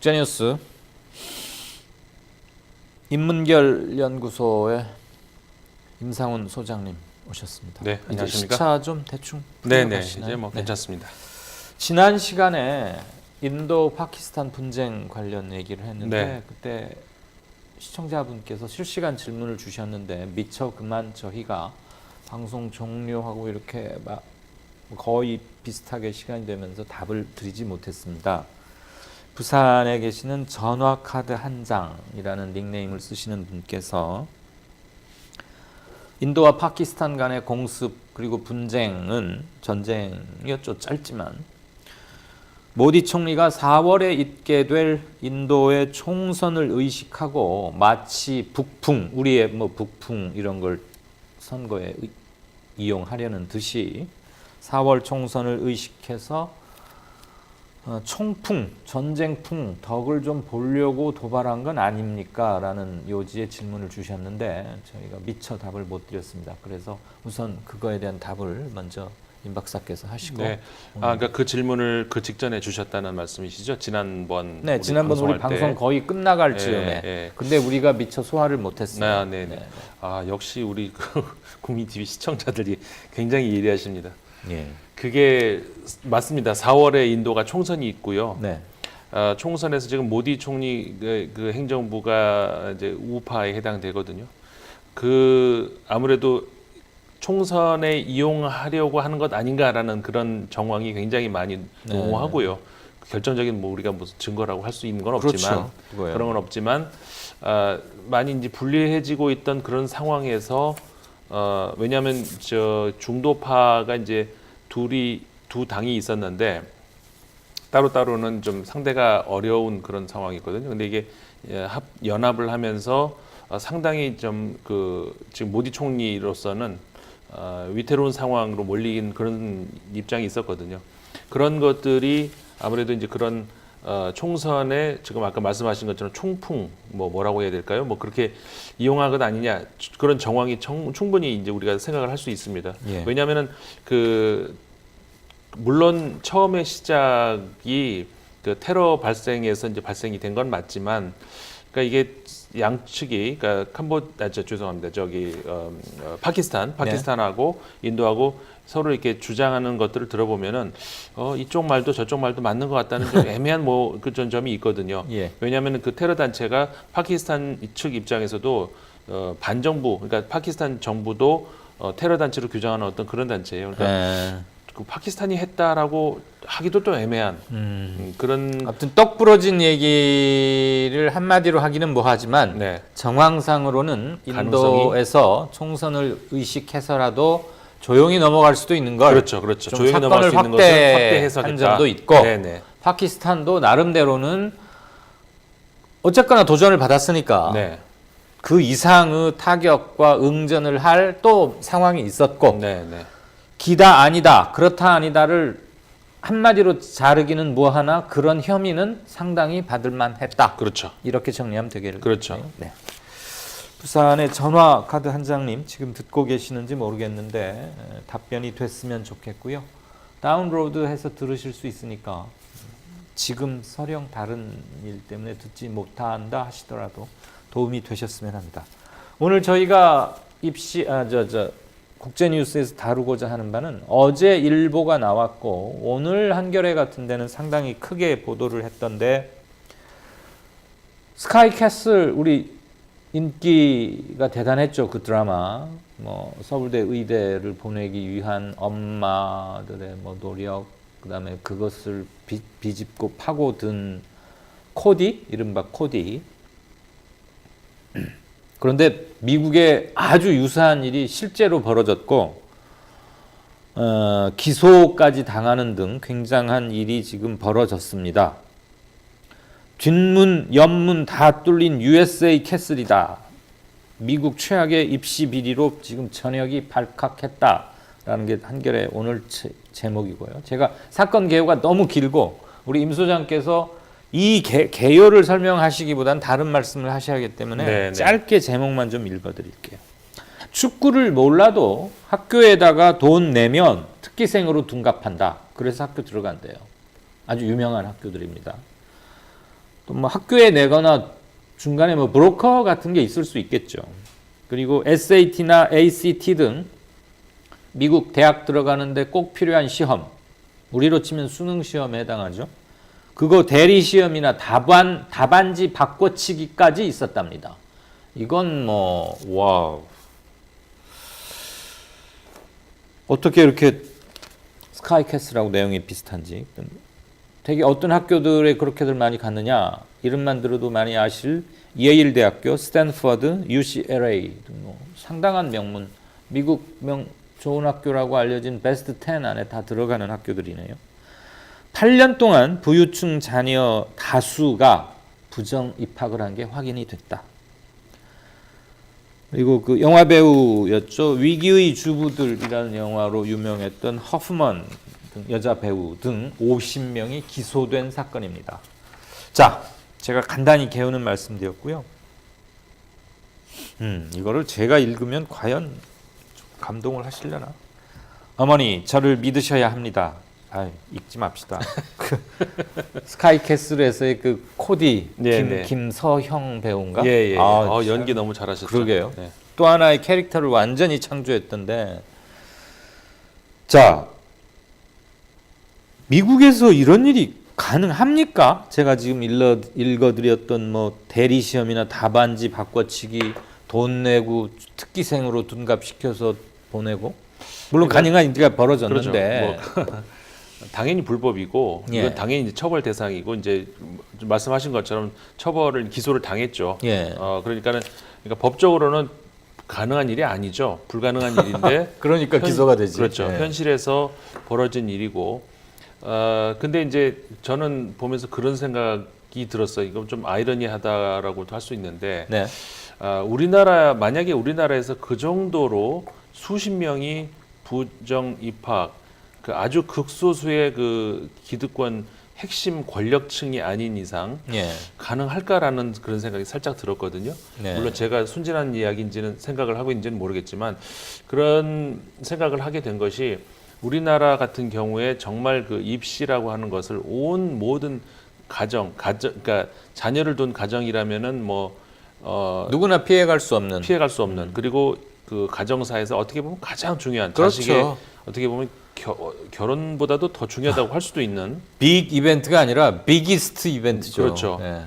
국제뉴스 인문결 연구소의 임상훈 소장님 오셨습니다. 네, 안녕하십니까? 이제 시차 좀 대충 네네, 가시나요? 이제 뭐 괜찮습니다. 지난 시간에 인도 파키스탄 분쟁 관련 얘기를 했는데 네. 그때 시청자분께서 실시간 질문을 주셨는데 미처 그만 저희가 방송 종료하고 이렇게 막 거의 비슷하게 시간이 되면서 답을 드리지 못했습니다. 부산에 계시는 전화카드 한 장이라는 닉네임을 쓰시는 분께서 인도와 파키스탄 간의 공습 그리고 분쟁은 전쟁이었죠. 짧지만 모디 총리가 4월에 있게 될 인도의 총선을 의식하고 마치 북풍, 우리의 뭐 북풍 이런 걸 선거에 이용하려는 듯이 4월 총선을 의식해서 총풍, 전쟁풍 덕을 좀 보려고 도발한 건 아닙니까? 라는 요지의 질문을 주셨는데 저희가 미처 답을 못 드렸습니다. 그래서 우선 그거에 대한 답을 먼저 임 박사께서 하시고. 네. 그러니까 그 질문을 그 직전에 주셨다는 말씀이시죠? 지난번 네, 지난번 우리 방송 거의 끝나갈 즈음에. 예. 근데 우리가 미처 소화를 못했어요. 네. 역시 우리 국민 TV 시청자들이 굉장히 예리하십니다. 예. 그게 맞습니다. 4월에 인도가 총선이 있고요. 네. 총선에서 지금 모디 총리 그 행정부가 이제 우파에 해당되거든요. 아무래도 총선에 이용하려고 하는 것 아닌가라는 그런 정황이 굉장히 많이 농후하고요. 결정적인 뭐 우리가 무슨 증거라고 할 수 있는 건 없지만 그렇죠. 그런 건 없지만 많이 이제 불리해지고 있던 그런 상황에서 왜냐하면 저 중도파가 이제 두 당이 있었는데 따로따로는 좀 상대가 어려운 그런 상황이거든요. 근데 이게 연합을 하면서 상당히 좀 지금 모디 총리로서는 위태로운 상황으로 몰린 그런 입장이 있었거든요. 그런 것들이 아무래도 이제 그런 총선에 지금 아까 말씀하신 것처럼 총풍 뭐라고 해야 될까요? 뭐 그렇게 이용한 것 아니냐 그런 정황이 충분히 이제 우리가 생각을 할 수 있습니다. 예. 왜냐하면은 물론 처음에 시작이 그 테러 발생에서 이제 발생이 된 건 맞지만, 그러니까 이게 양측이 그러니까 죄송합니다. 파키스탄하고 인도하고 서로 이렇게 주장하는 것들을 들어보면은 이쪽 말도 저쪽 말도 맞는 것 같다는 좀 애매한 그런 점이 있거든요. 예. 왜냐하면 그 테러 단체가 파키스탄 측 입장에서도 반정부, 그러니까 파키스탄 정부도 테러 단체로 규정하는 어떤 그런 단체예요. 그러니까 그 파키스탄이 했다라고 하기도 또 애매한 그런. 아무튼 떡 부러진 얘기를 한마디로 하기는 뭐하지만 네. 정황상으로는 인도에서 총선을 의식해서라도 조용히 넘어갈 수도 있는 걸. 그렇죠. 조용히 넘어갈 수 있는 것을 확대해석했다. 한 점도 있고. 네네. 파키스탄도 나름대로는 어쨌거나 도전을 받았으니까 네. 그 이상의 타격과 응전을 할 또 상황이 있었고. 네네. 기다 아니다 그렇다 아니다를 한마디로 자르기는 뭐하나 그런 혐의는 상당히 받을만 했다. 그렇죠. 이렇게 정리하면 되겠네요. 그렇죠. 네. 부산의 전화카드 한 장님 지금 듣고 계시는지 모르겠는데 답변이 됐으면 좋겠고요. 다운로드해서 들으실 수 있으니까 지금 서령 다른 일 때문에 듣지 못한다 하시더라도 도움이 되셨으면 합니다. 오늘 저희가 국제뉴스에서 다루고자 하는 바는 어제 일보가 나왔고 오늘 한겨레 같은 데는 상당히 크게 보도를 했던데 스카이캐슬 우리 인기가 대단했죠. 그 드라마 서울대 의대를 보내기 위한 엄마들의 노력 그다음에 그것을 비집고 파고든 코디 이른바 코디. 그런데 미국에 아주 유사한 일이 실제로 벌어졌고 기소까지 당하는 등 굉장한 일이 지금 벌어졌습니다. 뒷문, 옆문 다 뚫린 USA 캐슬이다. 미국 최악의 입시 비리로 지금 전역이 발칵했다라는 게 한겨레 오늘 제목이고요. 제가 사건 개요가 너무 길고 우리 임 소장께서 이 개요를 설명하시기보단 다른 말씀을 하셔야 하기 때문에 네네. 짧게 제목만 좀 읽어드릴게요. 축구를 몰라도 학교에다가 돈 내면 특기생으로 둔갑한다. 그래서 학교 들어간대요. 아주 유명한 학교들입니다. 또 뭐 학교에 내거나 중간에 뭐 브로커 같은 게 있을 수 있겠죠. 그리고 SAT나 ACT 등 미국 대학 들어가는데 꼭 필요한 시험, 우리로 치면 수능 시험에 해당하죠. 그거 대리 시험이나 답안지 바꿔치기까지 있었답니다. 이건 뭐 와우. 어떻게 이렇게 스카이캐슬하고 내용이 비슷한지. 되게 어떤 학교들에 그렇게들 많이 갔느냐, 이름만 들어도 많이 아실 예일 대학교, 스탠퍼드, UCLA 등 뭐 상당한 명문, 미국 좋은 학교라고 알려진 베스트 10 안에 다 들어가는 학교들이네요. 8년 동안 부유층 자녀 다수가 부정 입학을 한 게 확인이 됐다. 그리고 그 영화 배우였죠. 위기의 주부들이라는 영화로 유명했던 허프먼 등 여자 배우 등 50명이 기소된 사건입니다. 자, 제가 간단히 개요는 말씀드렸고요. 이거를 제가 읽으면 과연 좀 감동을 하시려나? 어머니, 저를 믿으셔야 합니다. 읽지 맙시다. 스카이캐슬에서의 그 코디 김서형 배우인가? 예. 연기 너무 잘하셨죠. 그러게요. 네. 또 하나의 캐릭터를 완전히 창조했던데. 자, 미국에서 이런 일이 가능합니까? 제가 지금 읽어드렸던 뭐 대리 시험이나 답안지 바꿔치기, 돈 내고 특기생으로 둔갑시켜서 보내고, 물론 가능한 일이 벌어졌는데. 그렇죠. 뭐 당연히 불법이고 예. 이건 당연히 이제 처벌 대상이고 이제 말씀하신 것처럼 기소를 당했죠. 예. 그러니까 법적으로는 가능한 일이 아니죠. 불가능한 일인데 그러니까 기소가 되지. 그렇죠. 예. 현실에서 벌어진 일이고. 근데 이제 저는 보면서 그런 생각이 들었어요. 이건 좀 아이러니하다라고도 할 수 있는데, 네. 만약에 우리나라에서 그 정도로 수십 명이 부정 입학, 그 아주 극소수의 그 기득권 핵심 권력층이 아닌 이상 예. 가능할까라는 그런 생각이 살짝 들었거든요. 네. 물론 제가 순진한 이야기인지는 생각을 하고 있는지는 모르겠지만 그런 생각을 하게 된 것이 우리나라 같은 경우에 정말 그 입시라고 하는 것을 온 모든 그러니까 자녀를 둔 가정이라면은 누구나 피해갈 수 없는. 그리고 그 가정사에서 어떻게 보면 가장 중요한 그렇죠. 자식의 어떻게 보면 결혼보다도 더 중요하다고 할 수도 있는 빅 이벤트가 아니라 비기스트 이벤트죠. 그렇죠. 네.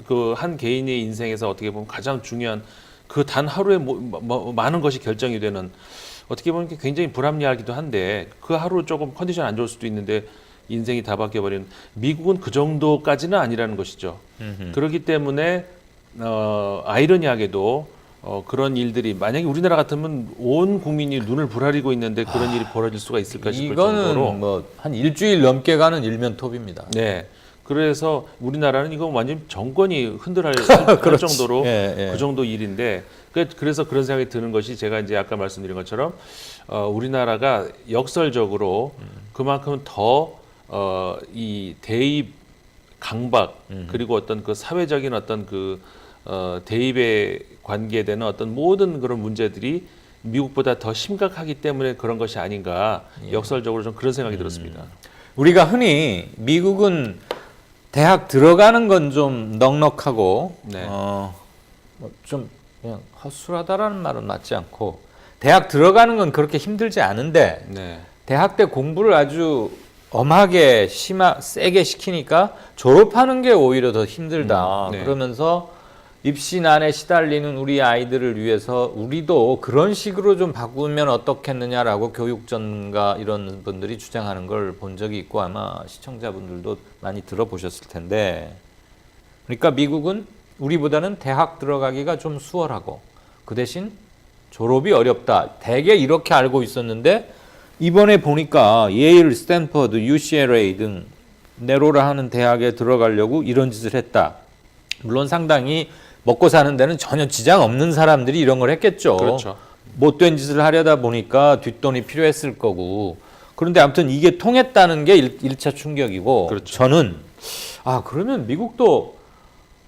그 한 개인의 인생에서 어떻게 보면 가장 중요한 그 단 하루에 많은 것이 결정이 되는, 어떻게 보면 굉장히 불합리하기도 한데 그 하루 조금 컨디션 안 좋을 수도 있는데 인생이 다 바뀌어버리는, 미국은 그 정도까지는 아니라는 것이죠. 그렇기 때문에 아이러니하게도 그런 일들이 만약에 우리나라 같으면 온 국민이 눈을 부라리고 있는데 그런 일이 벌어질 수가 있을까 싶을 정도로 이거는 뭐 한 일주일 넘게 가는 일면톱입니다. 네. 그래서 우리나라는 이거 완전 정권이 할 그렇지. 정도로 예. 그 정도 일인데, 그래서 그런 생각이 드는 것이 제가 이제 아까 말씀드린 것처럼 우리나라가 역설적으로 그만큼 더 이 대입 강박 그리고 어떤 그 사회적인 어떤 그 대입에 관계되는 어떤 모든 그런 문제들이 미국보다 더 심각하기 때문에 그런 것이 아닌가, 역설적으로 좀 그런 생각이 들었습니다. 우리가 흔히 미국은 대학 들어가는 건 좀 넉넉하고 네. 좀 그냥 허술하다라는 말은 맞지 않고, 대학 들어가는 건 그렇게 힘들지 않은데 네. 대학 때 공부를 아주 엄하게 세게 시키니까 졸업하는 게 오히려 더 힘들다. 네. 그러면서 입시난에 시달리는 우리 아이들을 위해서 우리도 그런 식으로 좀 바꾸면 어떻겠느냐라고 교육 전문가 이런 분들이 주장하는 걸 본 적이 있고 아마 시청자분들도 많이 들어보셨을 텐데, 그러니까 미국은 우리보다는 대학 들어가기가 좀 수월하고 그 대신 졸업이 어렵다. 대개 이렇게 알고 있었는데 이번에 보니까 예일, 스탠퍼드, UCLA 등 네로라 하는 대학에 들어가려고 이런 짓을 했다. 물론 상당히 먹고 사는 데는 전혀 지장 없는 사람들이 이런 걸 했겠죠. 그렇죠. 못된 짓을 하려다 보니까 뒷돈이 필요했을 거고. 그런데 아무튼 이게 통했다는 게 1차 충격이고. 그렇죠. 저는 그러면 미국도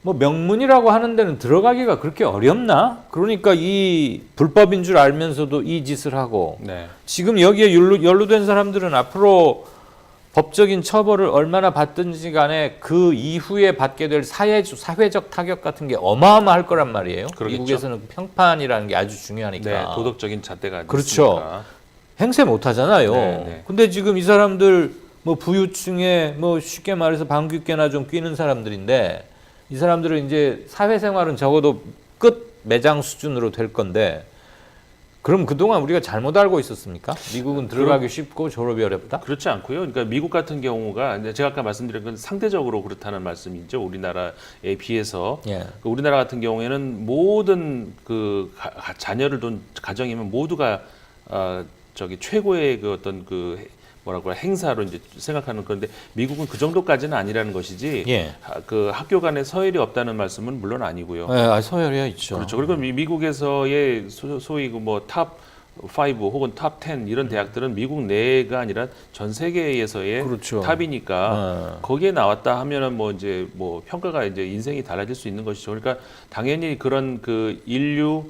뭐 명문이라고 하는 데는 들어가기가 그렇게 어렵나? 그러니까 이 불법인 줄 알면서도 이 짓을 하고. 네. 지금 여기에 연루된 사람들은 앞으로 법적인 처벌을 얼마나 받든지 간에 그 이후에 받게 될 사회적 타격 같은 게 어마어마할 거란 말이에요. 그러겠죠. 미국에서는 평판이라는 게 아주 중요하니까. 네, 도덕적인 잣대가 그렇죠. 있으니까. 행세 못 하잖아요. 네, 네. 근데 지금 이 사람들 뭐 부유층에 뭐 쉽게 말해서 방귀깨나 좀 끼는 사람들인데 이 사람들은 이제 사회생활은 적어도 끝 매장 수준으로 될 건데 그럼 그동안 우리가 잘못 알고 있었습니까? 미국은 들어가기 쉽고 졸업이 어렵다? 그렇지 않고요. 그러니까 미국 같은 경우가 이제 제가 아까 말씀드린 건 상대적으로 그렇다는 말씀이죠. 우리나라에 비해서 예. 우리나라 같은 경우에는 모든 그 자녀를 둔 가정이면 모두가 저기 최고의 그 어떤 그 뭐라고 행사로 이제 생각하는 건데 미국은 그 정도까지는 아니라는 것이지. 예. 그 학교 간에 서열이 없다는 말씀은 물론 아니고요. 네, 서열이야 있죠. 그렇죠. 그리고 미국에서의 소위 그 뭐 탑 5 혹은 탑 10 이런 대학들은 미국 내가 아니라 전 세계에서의 그렇죠. 탑이니까 거기에 나왔다 하면은 뭐 이제 뭐 평가가 이제 인생이 달라질 수 있는 것이죠. 그러니까 당연히 그런 그 인류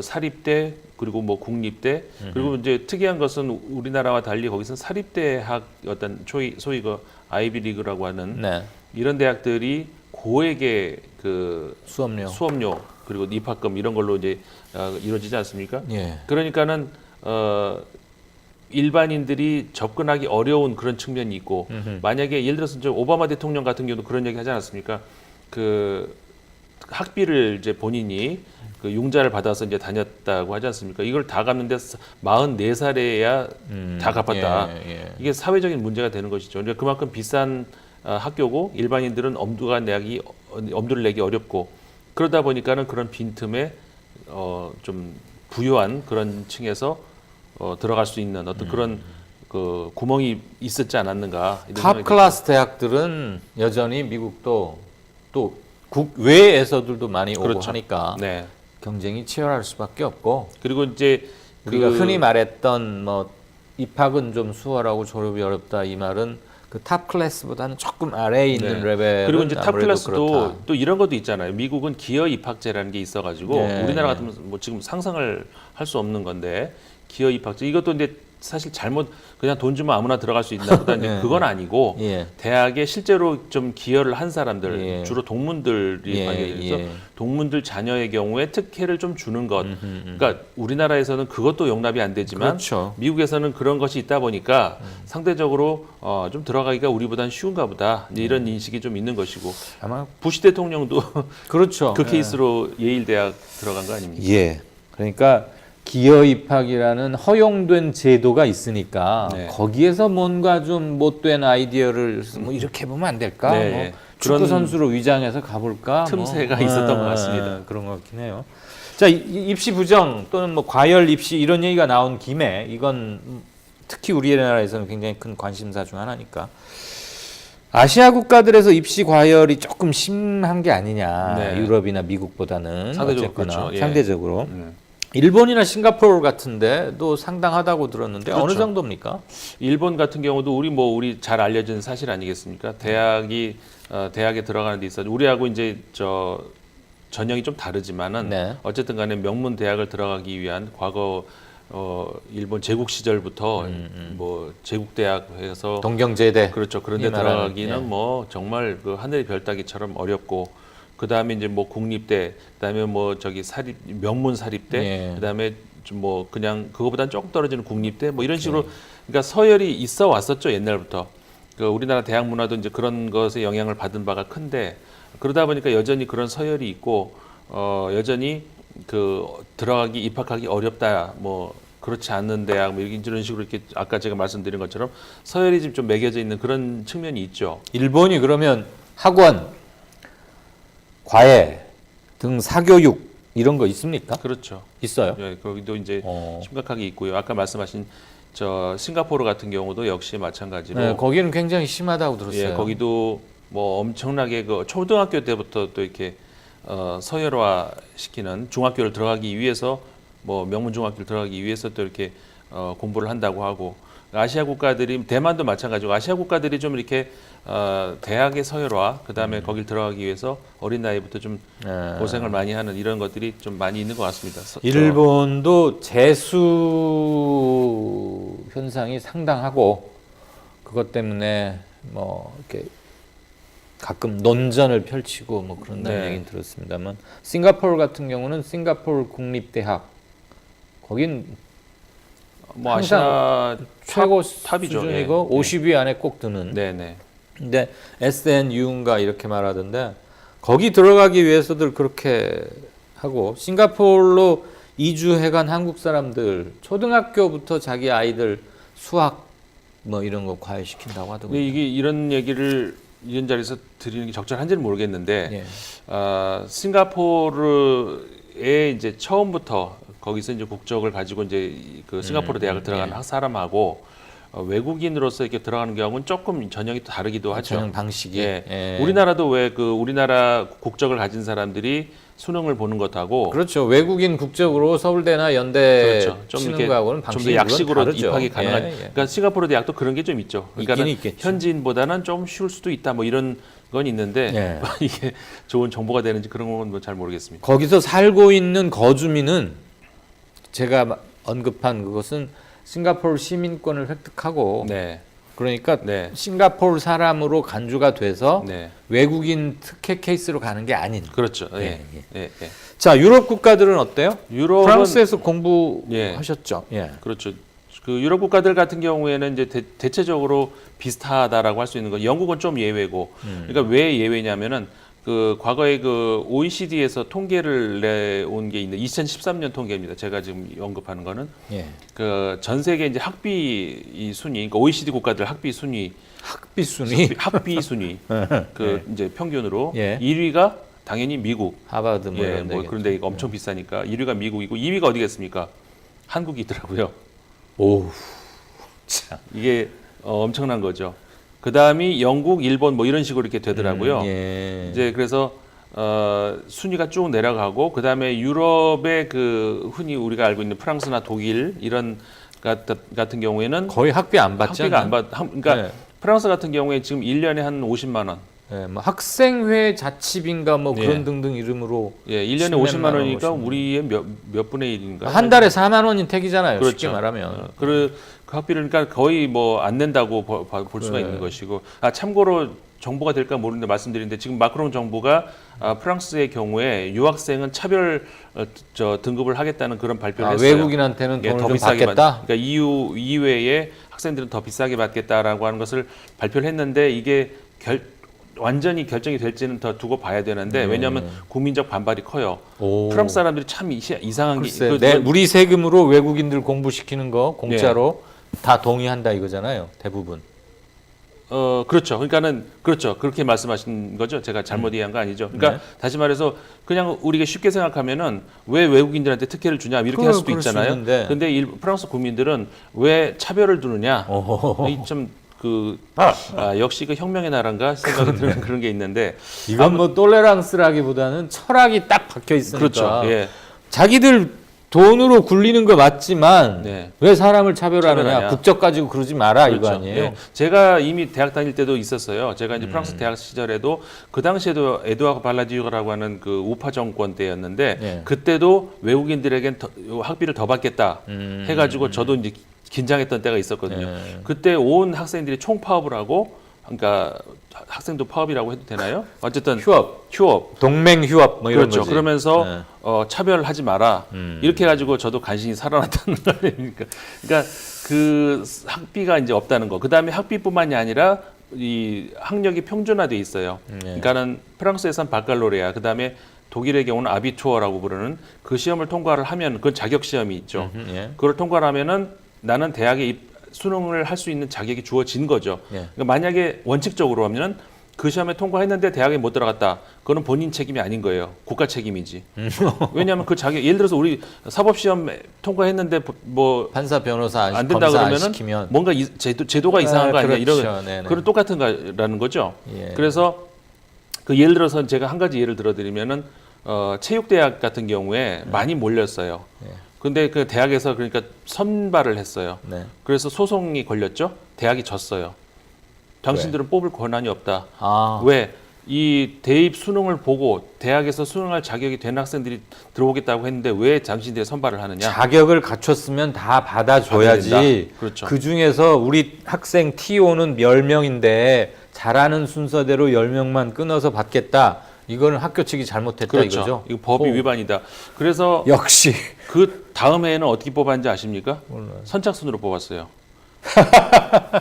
사립대 그리고 뭐 국립대 그리고 이제 특이한 것은 우리나라와 달리 거기서는 사립대학 어떤 소위 그 아이비리그라고 하는 네. 이런 대학들이 고액의 그 수업료. 그리고 입학금 이런 걸로 이제 이루어지지 않습니까? 예. 그러니까는 일반인들이 접근하기 어려운 그런 측면이 있고 만약에 예를 들어서 이제 오바마 대통령 같은 경우도 그런 얘기 하지 않았습니까? 그 학비를 이제 본인이 그 융자를 받아서 이제 다녔다고 하지 않습니까? 이걸 다 갚는데 44살에야 다 갚았다. 예. 이게 사회적인 문제가 되는 것이죠. 그러니까 그만큼 비싼 학교고 일반인들은 엄두를 내기 어렵고 그러다 보니까는 그런 빈틈에 좀 부유한 그런 층에서 들어갈 수 있는 어떤 그런 그 구멍이 있었지 않았는가. 이런 탑 생각이 클래스 대학들은 여전히 미국도 또 국외에서들도 많이 오고 그렇죠. 하니까 네. 경쟁이 치열할 수밖에 없고 그리고 이제 우리가 흔히 말했던 뭐 입학은 좀 수월하고 졸업이 어렵다 이 말은 그 탑 클래스보다는 조금 아래에 있는 네. 레벨은 그리고 이제 탑 아무래도 클래스도 그렇다. 또 이런 것도 있잖아요. 미국은 기여 입학제라는 게 있어가지고 네, 우리나라 네. 같으면 뭐 지금 상상을 할 수 없는 건데 기여 입학제 이것도 이제 사실 잘못 그냥 돈 주면 아무나 들어갈 수 있나 보다 네. 그건 아니고 예. 대학에 실제로 좀 기여를 한 사람들 예. 주로 동문들이 예, 많이 돼서 예. 동문들 자녀의 경우에 특혜를 좀 주는 것. 그러니까 우리나라에서는 그것도 용납이 안 되지만 그렇죠. 미국에서는 그런 것이 있다 보니까 상대적으로 좀 들어가기가 우리보다는 쉬운가 보다 이제 이런 인식이 좀 있는 것이고 아마 부시 대통령도 그렇죠. 그 케이스로 예일 대학 들어간 거 아닙니까? 예. 그러니까 기여 입학이라는 허용된 제도가 있으니까 네. 거기에서 뭔가 좀 못된 아이디어를 뭐 이렇게 보면 안 될까? 네. 뭐 그런 축구 선수로 위장해서 가볼까? 틈새가 뭐. 있었던 것 같습니다. 그런 것 같긴 해요. 자, 입시 부정 또는 뭐 과열 입시 이런 얘기가 나온 김에 이건 특히 우리나라에서는 굉장히 큰 관심사 중 하나니까 아시아 국가들에서 입시 과열이 조금 심한 게 아니냐. 네. 유럽이나 미국보다는 상대적으로 어쨌거나 그렇죠. 예. 상대적으로. 일본이나 싱가포르 같은데도 상당하다고 들었는데 그렇죠. 어느 정도입니까? 일본 같은 경우도 우리 잘 알려진 사실 아니겠습니까? 대학에 들어가는 데 있어서 우리하고 이제 전형이 좀 다르지만은 네. 어쨌든 간에 명문 대학을 들어가기 위한 과거 일본 제국 시절부터 뭐 제국 대학에서 동경제대. 그렇죠. 그런데 이 말하는, 들어가기는 예. 뭐 정말 그 하늘의 별 따기처럼 어렵고 그 다음에 이제 뭐 국립대, 그 다음에 뭐 저기 명문 사립대, 예. 그 다음에 좀 뭐 그냥 그거보단 조금 떨어지는 국립대, 뭐 이런 식으로 그러니까 서열이 있어 왔었죠 옛날부터. 그 우리나라 대학 문화도 이제 그런 것에 영향을 받은 바가 큰데 그러다 보니까 여전히 그런 서열이 있고 여전히 그 입학하기 어렵다, 뭐 그렇지 않는 대학, 뭐 이런 식으로 이렇게 아까 제가 말씀드린 것처럼 서열이 좀 매겨져 있는 그런 측면이 있죠. 일본이 그러면 학원, 과외 등 사교육 이런 거 있습니까? 그렇죠. 있어요. 예, 거기도 이제 어. 심각하게 있고요. 아까 말씀하신 싱가포르 같은 경우도 역시 마찬가지로 네, 거기는 굉장히 심하다고 들었어요. 예, 거기도 뭐 엄청나게 그 초등학교 때부터 또 이렇게 서열화 시키는 중학교를 들어가기 위해서 뭐 명문 중학교를 들어가기 위해서 또 이렇게 공부를 한다고 하고 아시아 국가들이 대만도 마찬가지고 아시아 국가들이 좀 이렇게 대학의 서열화 그다음에 거길 들어가기 위해서 어린 나이부터 좀 고생을 많이 하는 이런 것들이 좀 많이 있는 것 같습니다. 일본도 재수 현상이 상당하고 그것 때문에 뭐 이렇게 가끔 논전을 펼치고 뭐 그런다는 네. 얘기는 들었습니다만 싱가포르 같은 경우는 싱가포르 국립대학 거긴 뭐 항상 아시아 최고 탑이죠. 수준이고 예. 50위 안에 꼭 드는. 네네. 근데 SNU인가 이렇게 말하던데 거기 들어가기 위해서들 그렇게 하고 싱가포르로 이주해간 한국 사람들 초등학교부터 자기 아이들 수학 뭐 이런 거 과외시킨다고 하더군요. 근데 이게 이런 얘기를 이런 자리에서 드리는 게 적절한지는 모르겠는데 예. 싱가포르에 이제 처음부터 거기서 이제 국적을 가지고 이제 그 싱가포르 대학을 들어가는 예. 사람하고 외국인으로서 이렇게 들어가는 경우는 조금 전형이 또 다르기도 하죠. 전형 방식이. 예. 예. 우리나라도 왜 그 우리나라 국적을 가진 사람들이 수능을 보는 것하고 그렇죠. 외국인 국적으로 서울대나 연대 그렇죠. 좀 치는 이렇게 거하고는 좀 방식이 더 약식으로 다르죠. 입학이 가능한. 예, 예. 그러니까 싱가포르 대학도 그런 게 좀 있죠. 그러니까 있겠죠. 현지인보다는 좀 쉬울 수도 있다. 뭐 이런 건 있는데 예. 이게 좋은 정보가 되는지 그런 건 뭐 잘 모르겠습니다. 거기서 살고 있는 거주민은 제가 언급한 그것은 싱가포르 시민권을 획득하고 네, 그러니까 네, 싱가포르 사람으로 간주가 돼서 네, 외국인 특혜 케이스로 가는 게 아닌. 그렇죠. 예, 예, 예, 예. 자, 유럽 국가들은 어때요? 유럽은 프랑스에서 예. 공부하셨죠? 예. 그렇죠. 그 유럽 국가들 같은 경우에는 이제 대체적으로 비슷하다라고 할 수 있는 건 영국은 좀 예외고. 그러니까 왜 예외냐면은 그 과거에 그 OECD에서 통계를 내온 게 있는 2013년 통계입니다. 제가 지금 언급하는 거는 예. 그 전 세계 이제 학비 이 순위, 그러니까 OECD 국가들 학비 순위, 학비 순위 학비 순위 그 이제 평균으로 예. 1위가 당연히 미국. 하버드 뭐 예, 이런 뭐 데겠죠. 그런데 이거 엄청 비싸니까 1위가 미국이고 2위가 어디겠습니까? 한국이더라고요. 오우. 참. 이게 엄청난 거죠. 그 다음이 영국, 일본 뭐 이런 식으로 이렇게 되더라고요. 예. 이제 그래서 순위가 쭉 내려가고 그 다음에 유럽의 그 흔히 우리가 알고 있는 프랑스나 독일 이런 같은 경우에는 거의 학비 안 받지 학비가 않나요? 안 받. 그러니까 네. 프랑스 같은 경우에 지금 1년에 한 50만 원. 예, 뭐 학생회 자치비인가 뭐 예. 그런 등등 이름으로 예, 1년에 10만 50만 원이니까 원, 우리의 몇 분의 1인가? 한 달에 4만 원인 택이잖아요. 그렇죠. 쉽게 말하면. 그 학비를 그러니까 거의 뭐 안 낸다고 볼 수가 네. 있는 것이고. 참고로 정보가 될까 모르는데 말씀드리는데 지금 마크롱 정부가 프랑스의 경우에 유학생은 차별 등급을 하겠다는 그런 발표를 했어요. 외국인한테는 예, 돈을 더 좀 비싸게 받겠다. 그러니까 EU 이외에 학생들은 더 비싸게 받겠다라고 하는 것을 발표를 했는데 이게 완전히 결정이 될지는 더 두고 봐야 되는데 왜냐하면 국민적 반발이 커요. 오. 프랑스 사람들이 참 이상한 게 글쎄, 우리 세금으로 외국인들 공부시키는 거 공짜로 예. 다 동의한다 이거잖아요. 대부분. 그렇죠. 그러니까는 그렇죠. 그렇게 말씀하신 거죠. 제가 잘못 이해한 거 아니죠. 그러니까 네. 다시 말해서 그냥 우리가 쉽게 생각하면은 왜 외국인들한테 특혜를 주냐 이렇게 할 수도 그럴 수 있잖아요. 있는데. 근데 프랑스 국민들은 왜 차별을 두느냐? 오호호호. 역시 그 혁명의 나라인가 생각이 드는 그런 게 있는데 이건 뭐 똘레랑스라기보다는 철학이 딱 박혀 있으니까. 그렇죠. 예. 자기들 돈으로 굴리는 거 맞지만 네. 왜 사람을 차별하느냐? 차별하냐. 국적 가지고 그러지 마라 이거 그렇죠. 아니에요? 예. 제가 이미 대학 다닐 때도 있었어요. 제가 이제 프랑스 대학 시절에도 그 당시에도 에드와르 발라디오라고 하는 그 우파 정권 때였는데 예. 그때도 외국인들에겐 학비를 더 받겠다 해가지고 저도 이제 긴장했던 때가 있었거든요. 예. 그때 온 학생들이 총파업을 하고 그러니까 학생도 파업이라고 해도 되나요? 어쨌든 휴업. 동맹 휴업 뭐 이런 그렇죠. 거지. 그러면서 네. 차별하지 마라. 이렇게 해가지고 저도 간신히 살아났다는 거 아닙니까? 그러니까 그 학비가 이제 없다는 거. 그 다음에 학비뿐만이 아니라 이 학력이 평준화돼 있어요. 그러니까는 프랑스에선 바칼로레아, 그 다음에 독일의 경우는 아비투어라고 부르는 그 시험을 통과를 하면 그 자격 시험이 있죠. 예. 그걸 통과를 하면은 나는 대학에 수능을 할 수 있는 자격이 주어진 거죠. 예. 그러니까 만약에 원칙적으로 하면 그 시험에 통과했는데 대학에 못 들어갔다. 그거는 본인 책임이 아닌 거예요. 국가 책임이지. 왜냐하면 그 자격 예를 들어서 우리 사법 시험 통과했는데 뭐 판사 변호사 안 된다 검사 안 그러면은 시키면 뭔가 제도가 이상한 거 아니냐 그렇죠. 이런 네네. 그런 똑같은 거라는 거죠. 예. 그래서 그 예를 들어서 제가 한 가지 예를 들어드리면은 체육대학 같은 경우에 많이 몰렸어요. 예. 근데 그 대학에서 그러니까 선발을 했어요. 네. 그래서 소송이 걸렸죠. 대학이 졌어요. 당신들은 뽑을 권한이 없다. 아. 왜? 이 대입 수능을 보고 대학에서 수능할 자격이 된 학생들이 들어오겠다고 했는데 왜 당신들이 선발을 하느냐? 자격을 갖췄으면 다 받아줘야지. 받아야 된다. 그렇죠. 그 중에서 우리 학생 TO는 10명인데 잘하는 순서대로 10명만 끊어서 받겠다. 이거는 학교 측이 잘못했다 그렇죠. 이거죠. 이거 법이 오. 위반이다. 그래서 역시 그 다음 해에는 어떻게 뽑았는지 아십니까? 몰라요. 선착순으로 뽑았어요.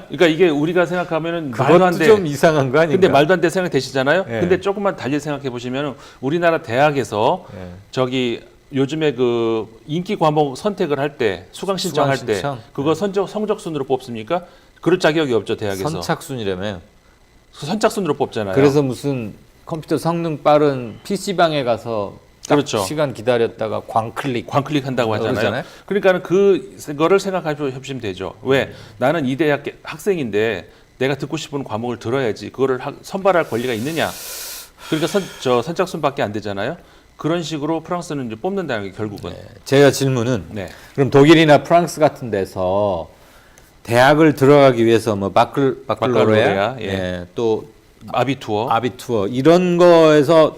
그러니까 이게 우리가 생각하면은 말도 안 그것도 돼. 좀 이상한 거 아닌가? 근데 말도 안 돼 생각되시잖아요. 예. 근데 조금만 달리 생각해 보시면 우리나라 대학에서 예. 저기 요즘에 그 인기 과목 선택을 할 때 수강 신청할 수강 때 신청? 그거 성적순으로 뽑습니까? 그럴 자격이 없죠 대학에서. 선착순이라며. 선착순으로 뽑잖아요. 그래서 무슨 컴퓨터 성능 빠른 PC방에 가서 딱 그렇죠. 시간 기다렸다가 광클릭 광클릭한다고 하잖아요. 그러잖아요. 그러니까는 그거를 생각하시면 되죠. 왜 나는 이 대학 학생인데 내가 듣고 싶은 과목을 들어야지 그거를 선발할 권리가 있느냐? 그러니까 선착순밖에 안 되잖아요. 그런 식으로 프랑스는 이제 뽑는다는 게 결국은. 제가 질문은 네. 그럼 독일이나 프랑스 같은 데서 대학을 들어가기 위해서 뭐 바클로레아, 예. 또 아비투어. 아비투어 이런 거에서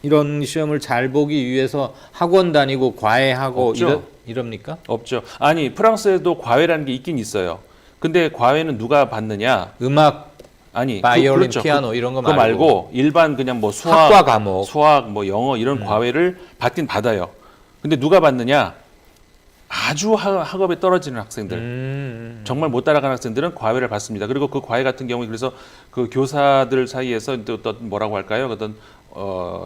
이런 시험을 잘 보기 위해서 학원 다니고 과외하고 없죠. 이럽니까? 없죠. 아니 프랑스에도 과외라는 게 있긴 있어요. 근데 과외는 누가 받느냐? 음악, 아니 바이올린, 그렇죠. 피아노 이런 거 그거 말고 일반 그냥 뭐 수학, 학과 과목. 수학, 뭐 영어 이런 과외를 받긴 받아요. 근데 누가 받느냐? 아주 학업에 떨어지는 학생들, 정말 못 따라가는 학생들은 과외를 받습니다. 그리고 그 과외 같은 경우에 그래서 그 교사들 사이에서 또 어떤 뭐라고 할까요? 어떤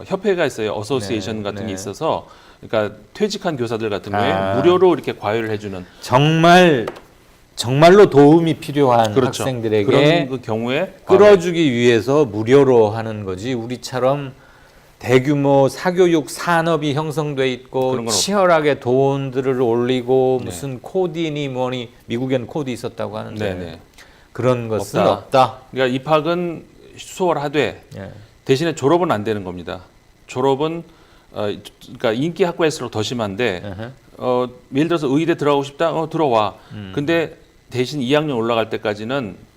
협회가 있어요. 어소시에이션 네, 같은 네. 게 있어서, 그러니까 퇴직한 교사들 같은 경우에 아. 무료로 이렇게 과외를 해주는 정말로 도움이 필요한 그렇죠. 학생들에게 그런 그 경우에 과외. 끌어주기 위해서 무료로 하는 거지 우리처럼 대규모 사교육 산업이 형성돼 있고 그런 건 치열하게 돈들을 올리고 네. 무슨 코디니 뭐니 미국엔 코디 있었다고 하는데 네네. 그런 것은 없다. 없다. 그러니까 입학은 수월하되 예. 대신에 졸업은 안 되는 겁니다. 졸업은 그러니까 인기 학과일수록 더 심한데 어허. 예를 들어서 의대 들어가고 싶다, 들어와. 근데 대신 2학년 올라갈 때까지는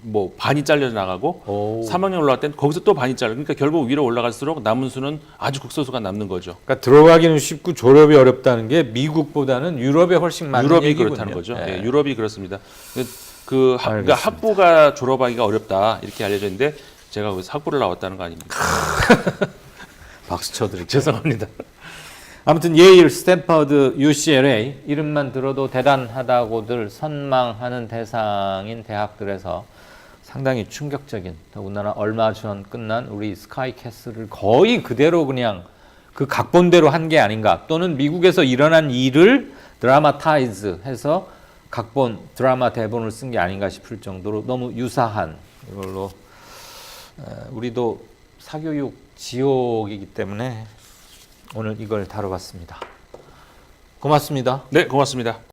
뭐 반이 잘려 나가고 오. 3학년 올라갈 땐 거기서 또 반이 잘려. 그러니까 결국 위로 올라갈수록 남은 수는 아주 극소수가 남는 거죠. 그러니까 들어가기는 쉽고 졸업이 어렵다는 게 미국보다는 유럽에 훨씬 많은 유럽이 얘기군요. 그렇다는 거죠. 예. 예, 유럽이 그렇습니다. 그러니까 알겠습니다. 학부가 졸업하기가 어렵다 이렇게 알려져 있는데 제가 거기서 학부를 나왔다는 거 아닙니까? 박수 쳐드릴게요. 죄송합니다. 아무튼 예일, 스탠퍼드, UCLA 이름만 들어도 대단하다고들 선망하는 대상인 대학들에서 상당히 충격적인, 더군다나 얼마 전 끝난 우리 스카이캐슬을 거의 그대로 그냥 그 각본대로 한 게 아닌가, 또는 미국에서 일어난 일을 드라마타이즈 해서 각본, 드라마 대본을 쓴 게 아닌가 싶을 정도로 너무 유사한 이걸로 우리도 사교육 지옥이기 때문에 오늘 이걸 다뤄봤습니다. 고맙습니다. 네, 고맙습니다.